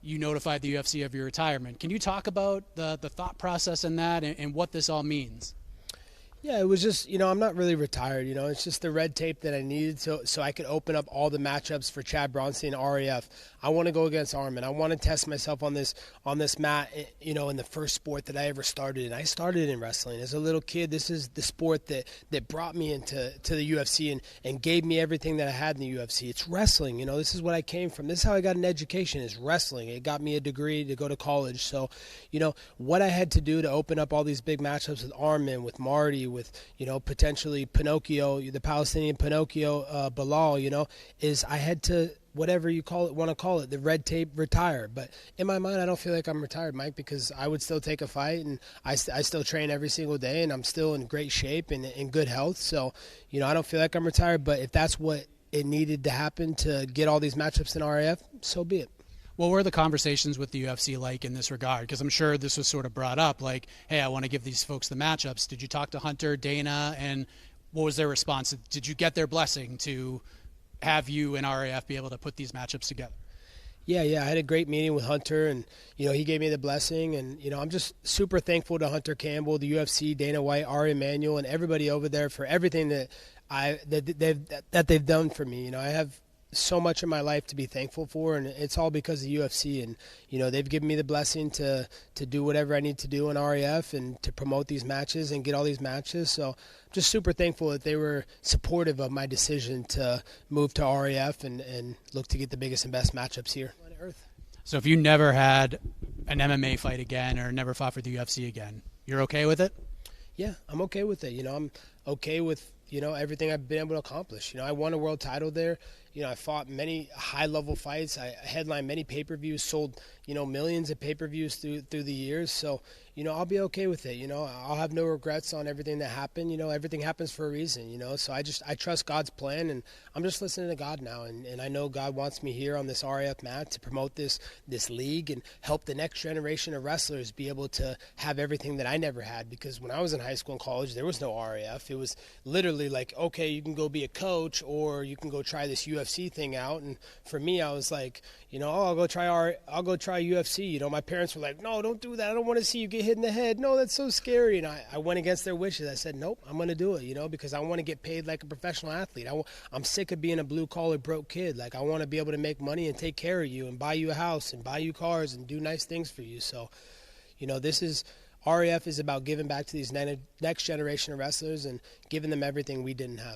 you notified the UFC of your retirement. Can you talk about the thought process in that and what this all means? Yeah, it was just, I'm not really retired, it's just the red tape that I needed so I could open up all the matchups for Chad Bronson and RAF. I want to go against Armin. I want to test myself on this mat, in the first sport that I ever started in. I started in wrestling. As a little kid, this is the sport that brought me into the UFC and gave me everything that I had in the UFC. It's wrestling, this is what I came from. This is how I got an education, is wrestling. It got me a degree to go to college. So, what I had to do to open up all these big matchups with Armin, with Marty, with potentially Pinocchio, the Palestinian Pinocchio, Bilal, is I had to, whatever you want to call it, the red tape, retire. But in my mind, I don't feel like I'm retired, Mike, because I would still take a fight, and I still train every single day, and I'm still in great shape and in good health. So I don't feel like I'm retired. But if that's what it needed to happen to get all these matchups in RAF, so be it. What were the conversations with the UFC like in this regard? Because I'm sure this was sort of brought up, like, hey, I want to give these folks the matchups. Did you talk to Hunter, Dana, and what was their response? Did you get their blessing to have you and RAF be able to put these matchups together? Yeah, I had a great meeting with Hunter, and he gave me the blessing, and I'm just super thankful to Hunter Campbell, the UFC, Dana White, Ari Emanuel, and everybody over there for everything that they've done for me. I have so much in my life to be thankful for, and it's all because of the UFC. And they've given me the blessing to do whatever I need to do in RAF and to promote these matches and get all these matches. So I'm just super thankful that they were supportive of my decision to move to RAF and look to get the biggest and best matchups here on earth. So if you never had an MMA fight again or never fought for the UFC again, you're okay with it? Yeah, I'm okay with it. I'm okay with everything I've been able to accomplish. I won a world title there. I fought many high-level fights. I headlined many pay-per-views, sold, millions of pay-per-views through the years. So, I'll be okay with it. I'll have no regrets on everything that happened. Everything happens for a reason, So I trust God's plan, and I'm just listening to God now. And I know God wants me here on this RAF mat to promote this league and help the next generation of wrestlers be able to have everything that I never had. Because when I was in high school and college, there was no RAF. It was literally like, okay, you can go be a coach or you can go try this UFC thing out. And for me, I was like, I'll go try UFC. My parents were like, no, don't do that. I don't want to see you get hit in the head. No, that's so scary. And I went against their wishes. I said, nope, I'm going to do it, because I want to get paid like a professional athlete. I'm sick of being a blue-collar broke kid. Like, I want to be able to make money and take care of you and buy you a house and buy you cars and do nice things for you. So, RAF is about giving back to these next generation of wrestlers and giving them everything we didn't have.